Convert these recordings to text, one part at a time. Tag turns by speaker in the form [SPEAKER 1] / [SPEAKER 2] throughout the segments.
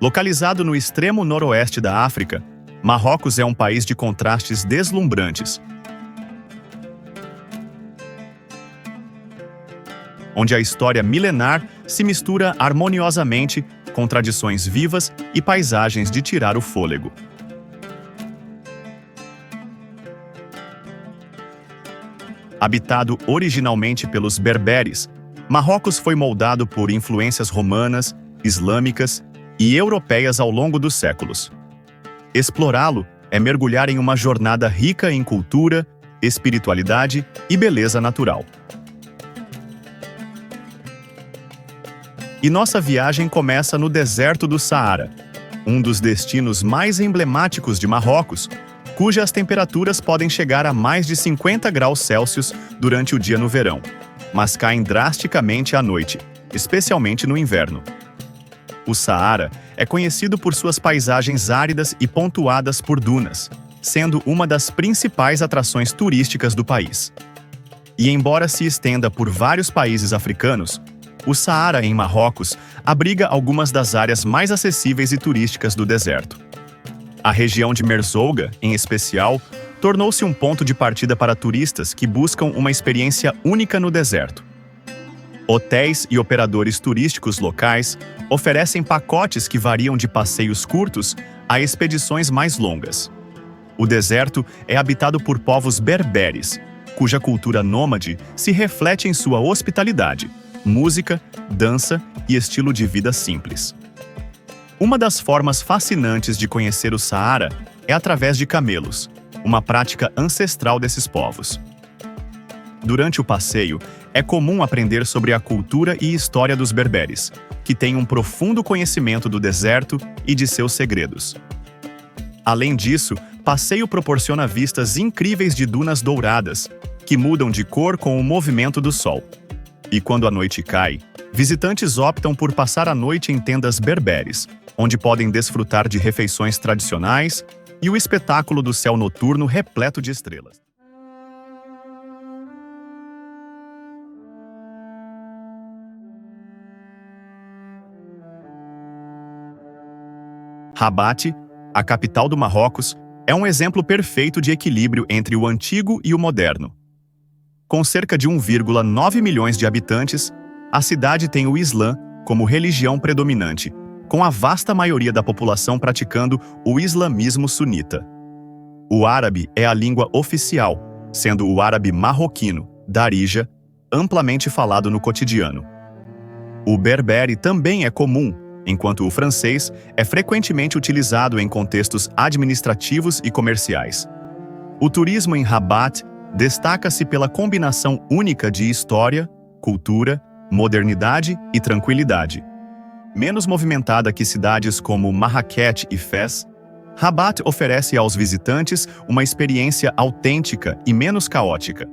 [SPEAKER 1] Localizado no extremo noroeste da África, Marrocos é um país de contrastes deslumbrantes, onde a história milenar se mistura harmoniosamente com tradições vivas e paisagens de tirar o fôlego. Habitado originalmente pelos berberes, Marrocos foi moldado por influências romanas, islâmicas e europeias ao longo dos séculos. Explorá-lo é mergulhar em uma jornada rica em cultura, espiritualidade e beleza natural. E nossa viagem começa no deserto do Saara, um dos destinos mais emblemáticos de Marrocos, cujas temperaturas podem chegar a mais de 50 graus Celsius durante o dia no verão, mas caem drasticamente à noite, especialmente no inverno. O Saara é conhecido por suas paisagens áridas e pontuadas por dunas, sendo uma das principais atrações turísticas do país. E embora se estenda por vários países africanos, o Saara em Marrocos abriga algumas das áreas mais acessíveis e turísticas do deserto. A região de Merzouga, em especial, tornou-se um ponto de partida para turistas que buscam uma experiência única no deserto. Hotéis e operadores turísticos locais oferecem pacotes que variam de passeios curtos a expedições mais longas. O deserto é habitado por povos berberes, cuja cultura nômade se reflete em sua hospitalidade, música, dança e estilo de vida simples. Uma das formas fascinantes de conhecer o Saara é através de camelos, uma prática ancestral desses povos. Durante o passeio, é comum aprender sobre a cultura e história dos berberes, que têm um profundo conhecimento do deserto e de seus segredos. Além disso, passeio proporciona vistas incríveis de dunas douradas, que mudam de cor com o movimento do sol. E quando a noite cai, visitantes optam por passar a noite em tendas berberes, onde podem desfrutar de refeições tradicionais e o espetáculo do céu noturno repleto de estrelas. Rabat, a capital do Marrocos, é um exemplo perfeito de equilíbrio entre o antigo e o moderno. Com cerca de 1,9 milhões de habitantes, a cidade tem o Islã como religião predominante, com a vasta maioria da população praticando o islamismo sunita. O árabe é a língua oficial, sendo o árabe marroquino, Darija, amplamente falado no cotidiano. O berbere também é comum, enquanto o francês é frequentemente utilizado em contextos administrativos e comerciais. O turismo em Rabat destaca-se pela combinação única de história, cultura, modernidade e tranquilidade. Menos movimentada que cidades como Marrakech e Fez, Rabat oferece aos visitantes uma experiência autêntica e menos caótica.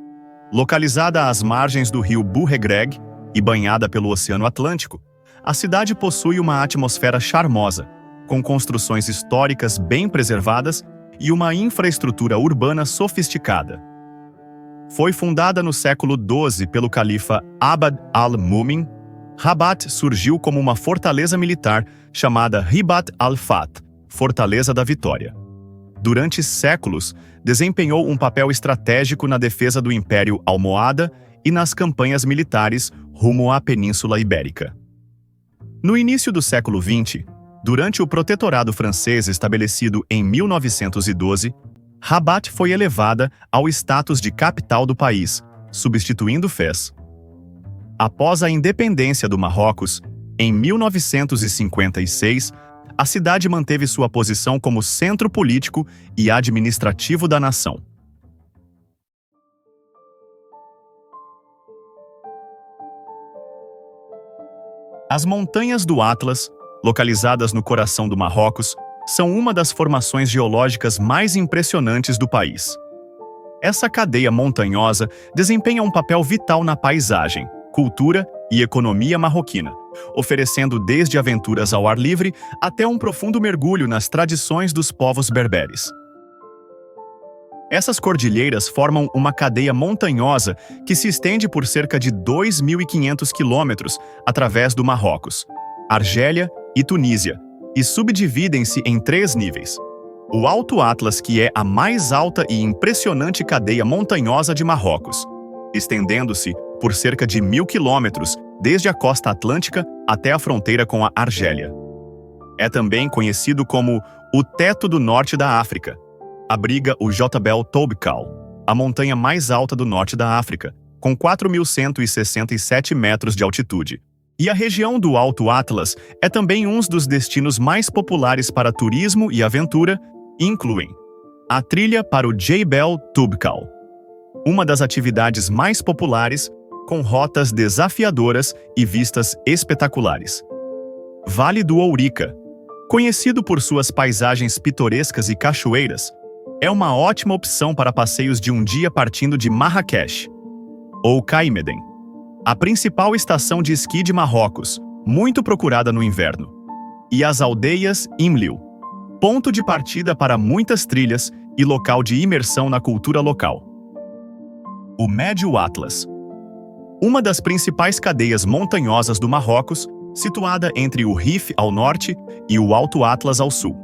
[SPEAKER 1] Localizada às margens do rio Bou Regreg e banhada pelo Oceano Atlântico, a cidade possui uma atmosfera charmosa, com construções históricas bem preservadas e uma infraestrutura urbana sofisticada. Foi fundada no século XII pelo califa Abd al-Mumin, Rabat surgiu como uma fortaleza militar chamada Ribat al-Fath, Fortaleza da Vitória. Durante séculos, desempenhou um papel estratégico na defesa do Império Almohada e nas campanhas militares rumo à Península Ibérica. No início do século XX, durante o protetorado francês estabelecido em 1912, Rabat foi elevada ao status de capital do país, substituindo Fez. Após a independência do Marrocos, em 1956, a cidade manteve sua posição como centro político e administrativo da nação. As montanhas do Atlas, localizadas no coração do Marrocos, são uma das formações geológicas mais impressionantes do país. Essa cadeia montanhosa desempenha um papel vital na paisagem, cultura e economia marroquina, oferecendo desde aventuras ao ar livre até um profundo mergulho nas tradições dos povos berberes. Essas cordilheiras formam uma cadeia montanhosa que se estende por cerca de 2.500 quilômetros através do Marrocos, Argélia e Tunísia, e subdividem-se em 3 níveis. O Alto Atlas, que é a mais alta e impressionante cadeia montanhosa de Marrocos, estendendo-se por cerca de 1.000 quilômetros desde a costa atlântica até a fronteira com a Argélia. É também conhecido como o Teto do Norte da África. Abriga o Jebel Toubkal, a montanha mais alta do norte da África, com 4.167 metros de altitude. E a região do Alto Atlas é também um dos destinos mais populares para turismo e aventura, e incluem a trilha para o Jebel Toubkal, uma das atividades mais populares, com rotas desafiadoras e vistas espetaculares. Vale do Ourica, conhecido por suas paisagens pitorescas e cachoeiras, é uma ótima opção para passeios de um dia partindo de Marrakech. Ou Caimeden, a principal estação de esqui de Marrocos, muito procurada no inverno. E as aldeias Imlil, ponto de partida para muitas trilhas e local de imersão na cultura local. O Médio Atlas, uma das principais cadeias montanhosas do Marrocos, situada entre o Rif ao norte e o Alto Atlas ao sul.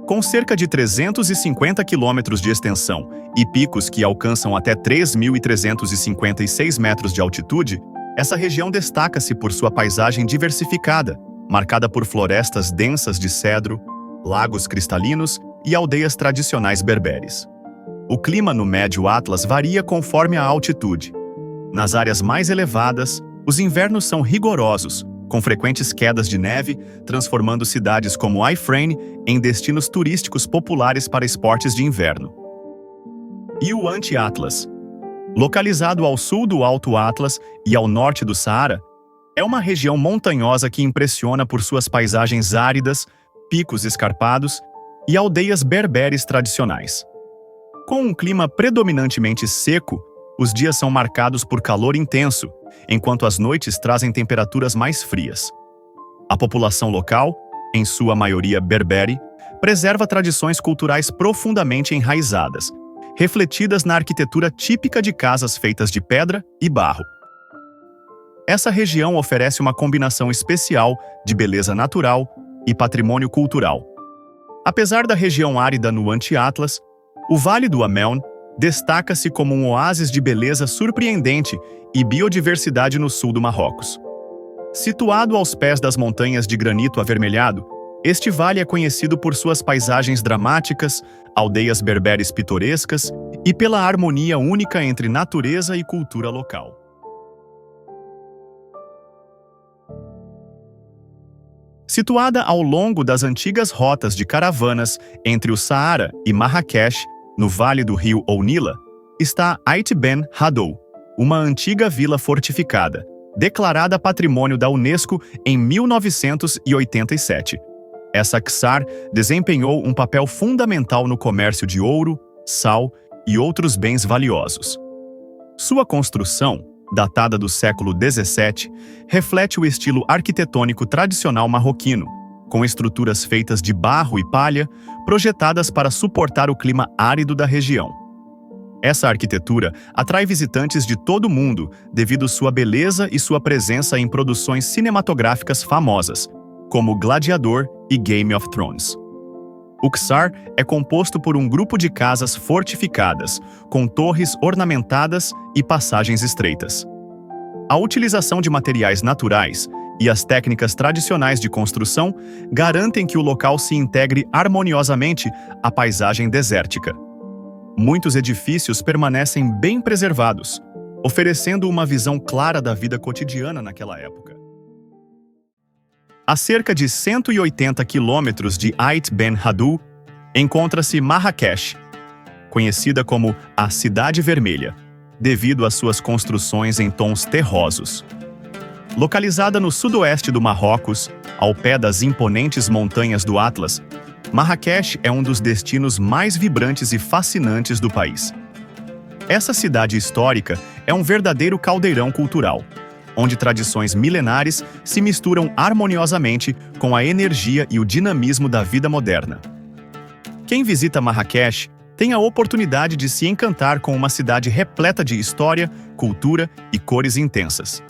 [SPEAKER 1] Com cerca de 350 quilômetros de extensão e picos que alcançam até 3.356 metros de altitude, essa região destaca-se por sua paisagem diversificada, marcada por florestas densas de cedro, lagos cristalinos e aldeias tradicionais berberes. O clima no Médio Atlas varia conforme a altitude. Nas áreas mais elevadas, os invernos são rigorosos, com frequentes quedas de neve, transformando cidades como Ifrane em destinos turísticos populares para esportes de inverno. E o Anti-Atlas, localizado ao sul do Alto Atlas e ao norte do Saara, é uma região montanhosa que impressiona por suas paisagens áridas, picos escarpados e aldeias berberes tradicionais. Com um clima predominantemente seco, os dias são marcados por calor intenso, enquanto as noites trazem temperaturas mais frias. A população local, em sua maioria berbere, preserva tradições culturais profundamente enraizadas, refletidas na arquitetura típica de casas feitas de pedra e barro. Essa região oferece uma combinação especial de beleza natural e patrimônio cultural. Apesar da região árida no Anti-Atlas, o Vale do Ameln destaca-se como um oásis de beleza surpreendente e biodiversidade no sul do Marrocos. Situado aos pés das montanhas de granito avermelhado, este vale é conhecido por suas paisagens dramáticas, aldeias berberes pitorescas e pela harmonia única entre natureza e cultura local. Situada ao longo das antigas rotas de caravanas entre o Saara e Marrakech, no vale do rio Ounila, está Ait Ben Haddou, uma antiga vila fortificada, declarada Patrimônio da Unesco em 1987. Essa Ksar desempenhou um papel fundamental no comércio de ouro, sal e outros bens valiosos. Sua construção, datada do século XVII, reflete o estilo arquitetônico tradicional marroquino, com estruturas feitas de barro e palha, projetadas para suportar o clima árido da região. Essa arquitetura atrai visitantes de todo o mundo devido sua beleza e sua presença em produções cinematográficas famosas, como Gladiador e Game of Thrones. O Ksar é composto por um grupo de casas fortificadas, com torres ornamentadas e passagens estreitas. A utilização de materiais naturais e as técnicas tradicionais de construção garantem que o local se integre harmoniosamente à paisagem desértica. Muitos edifícios permanecem bem preservados, oferecendo uma visão clara da vida cotidiana naquela época. A cerca de 180 quilômetros de Ait Ben Haddou, encontra-se Marrakech, conhecida como a Cidade Vermelha, devido às suas construções em tons terrosos. Localizada no sudoeste do Marrocos, ao pé das imponentes montanhas do Atlas, Marrakech é um dos destinos mais vibrantes e fascinantes do país. Essa cidade histórica é um verdadeiro caldeirão cultural, onde tradições milenares se misturam harmoniosamente com a energia e o dinamismo da vida moderna. Quem visita Marrakech tem a oportunidade de se encantar com uma cidade repleta de história, cultura e cores intensas.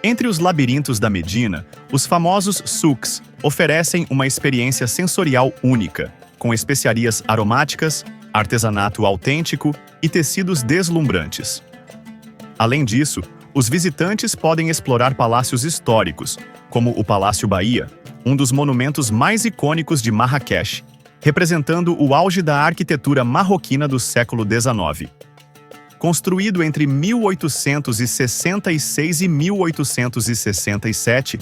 [SPEAKER 1] Entre os labirintos da Medina, os famosos souks oferecem uma experiência sensorial única, com especiarias aromáticas, artesanato autêntico e tecidos deslumbrantes. Além disso, os visitantes podem explorar palácios históricos, como o Palácio Bahia, um dos monumentos mais icônicos de Marrakech, representando o auge da arquitetura marroquina do século XIX. Construído entre 1866 e 1867,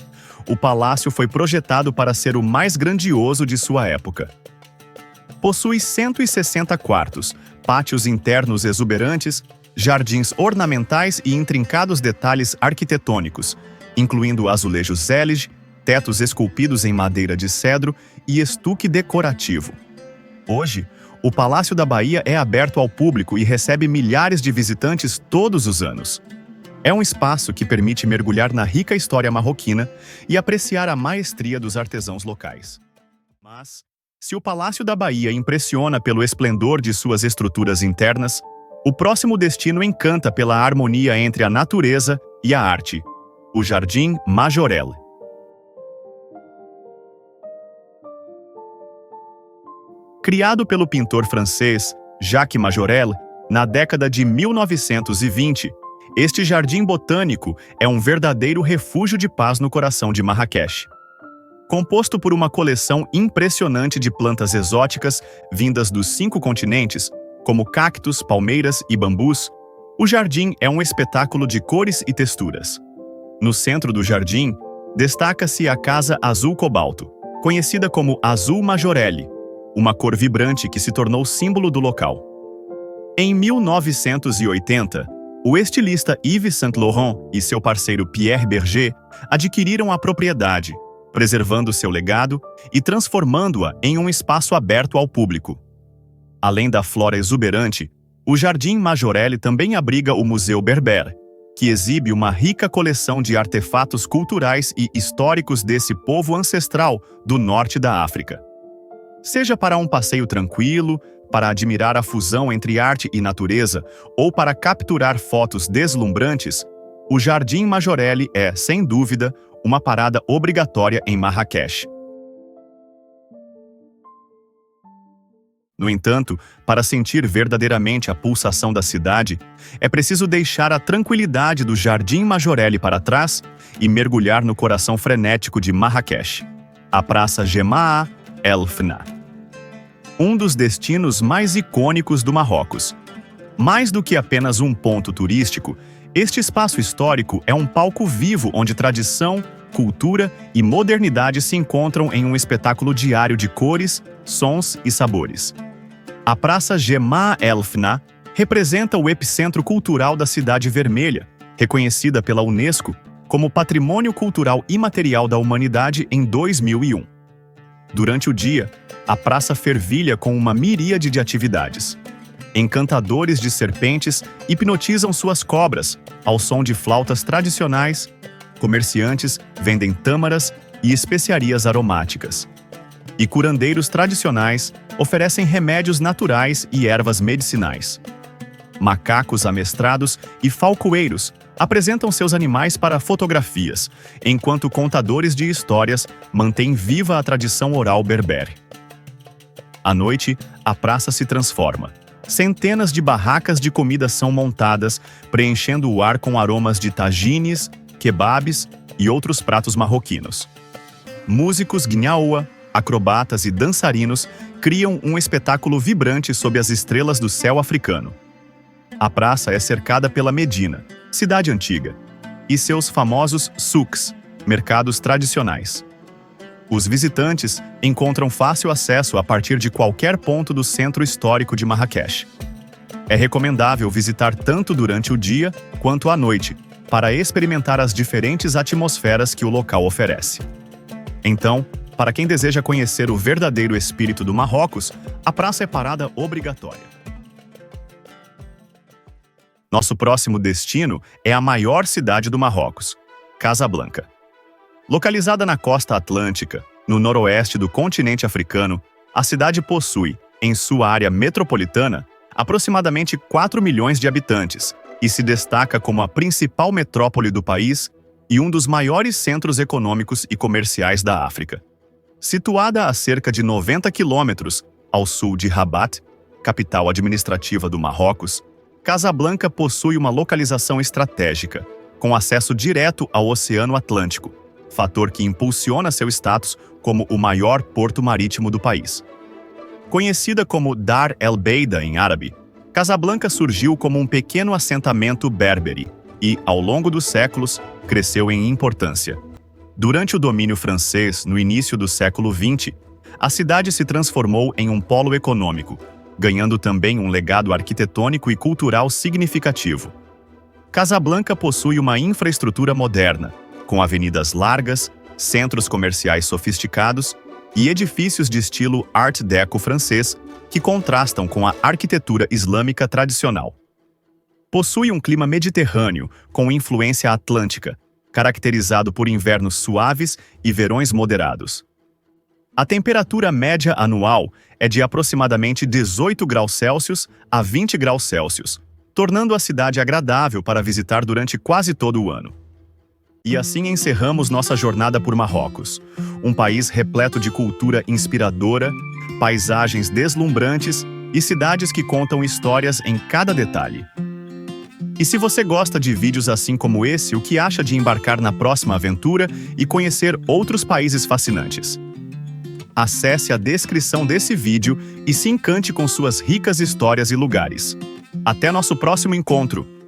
[SPEAKER 1] o palácio foi projetado para ser o mais grandioso de sua época. Possui 160 quartos, pátios internos exuberantes, jardins ornamentais e intrincados detalhes arquitetônicos, incluindo azulejos Zellige, tetos esculpidos em madeira de cedro e estuque decorativo. Hoje, o Palácio da Bahia é aberto ao público e recebe milhares de visitantes todos os anos. É um espaço que permite mergulhar na rica história marroquina e apreciar a maestria dos artesãos locais. Mas, se o Palácio da Bahia impressiona pelo esplendor de suas estruturas internas, o próximo destino encanta pela harmonia entre a natureza e a arte: o Jardim Majorelle. Criado pelo pintor francês Jacques Majorelle na década de 1920, este jardim botânico é um verdadeiro refúgio de paz no coração de Marrakech. Composto por uma coleção impressionante de plantas exóticas vindas dos 5 continentes, como cactos, palmeiras e bambus, o jardim é um espetáculo de cores e texturas. No centro do jardim, destaca-se a Casa Azul Cobalto, conhecida como Azul Majorelle, uma cor vibrante que se tornou símbolo do local. Em 1980, o estilista Yves Saint Laurent e seu parceiro Pierre Berger adquiriram a propriedade, preservando seu legado e transformando-a em um espaço aberto ao público. Além da flora exuberante, o Jardim Majorelle também abriga o Museu Berber, que exibe uma rica coleção de artefatos culturais e históricos desse povo ancestral do norte da África. Seja para um passeio tranquilo, para admirar a fusão entre arte e natureza, ou para capturar fotos deslumbrantes, o Jardim Majorelle é, sem dúvida, uma parada obrigatória em Marrakech. No entanto, para sentir verdadeiramente a pulsação da cidade, é preciso deixar a tranquilidade do Jardim Majorelle para trás e mergulhar no coração frenético de Marrakech, a Praça Jemaa El Fna, um dos destinos mais icônicos do Marrocos. Mais do que apenas um ponto turístico, este espaço histórico é um palco vivo onde tradição, cultura e modernidade se encontram em um espetáculo diário de cores, sons e sabores. A Praça Jemaa El Fna representa o epicentro cultural da Cidade Vermelha, reconhecida pela Unesco como Patrimônio Cultural Imaterial da Humanidade em 2001. Durante o dia, a praça fervilha com uma miríade de atividades. Encantadores de serpentes hipnotizam suas cobras ao som de flautas tradicionais, comerciantes vendem tâmaras e especiarias aromáticas. E curandeiros tradicionais oferecem remédios naturais e ervas medicinais. Macacos amestrados e falcoeiros apresentam seus animais para fotografias, enquanto contadores de histórias mantêm viva a tradição oral berber. À noite, a praça se transforma. Centenas de barracas de comida são montadas, preenchendo o ar com aromas de tagines, kebabs e outros pratos marroquinos. Músicos gnhaoua, acrobatas e dançarinos criam um espetáculo vibrante sob as estrelas do céu africano. A praça é cercada pela Medina, cidade antiga, e seus famosos souks, mercados tradicionais. Os visitantes encontram fácil acesso a partir de qualquer ponto do centro histórico de Marrakech. É recomendável visitar tanto durante o dia quanto à noite, para experimentar as diferentes atmosferas que o local oferece. Então, para quem deseja conhecer o verdadeiro espírito do Marrocos, a praça é parada obrigatória. Nosso próximo destino é a maior cidade do Marrocos, Casablanca. Localizada na costa atlântica, no noroeste do continente africano, a cidade possui, em sua área metropolitana, aproximadamente 4 milhões de habitantes e se destaca como a principal metrópole do país e um dos maiores centros econômicos e comerciais da África. Situada a cerca de 90 quilômetros ao sul de Rabat, capital administrativa do Marrocos, Casablanca possui uma localização estratégica, com acesso direto ao Oceano Atlântico, fator que impulsiona seu status como o maior porto marítimo do país. Conhecida como Dar el-Beida em árabe, Casablanca surgiu como um pequeno assentamento berbere e, ao longo dos séculos, cresceu em importância. Durante o domínio francês, no início do século XX, a cidade se transformou em um polo econômico, ganhando também um legado arquitetônico e cultural significativo. Casablanca possui uma infraestrutura moderna, com avenidas largas, centros comerciais sofisticados e edifícios de estilo Art Deco francês que contrastam com a arquitetura islâmica tradicional. Possui um clima mediterrâneo, com influência atlântica, caracterizado por invernos suaves e verões moderados. A temperatura média anual é de aproximadamente 18 graus Celsius a 20 graus Celsius, tornando a cidade agradável para visitar durante quase todo o ano. E assim encerramos nossa jornada por Marrocos, um país repleto de cultura inspiradora, paisagens deslumbrantes e cidades que contam histórias em cada detalhe. E se você gosta de vídeos assim como esse, o que acha de embarcar na próxima aventura e conhecer outros países fascinantes? Acesse a descrição desse vídeo e se encante com suas ricas histórias e lugares. Até nosso próximo encontro!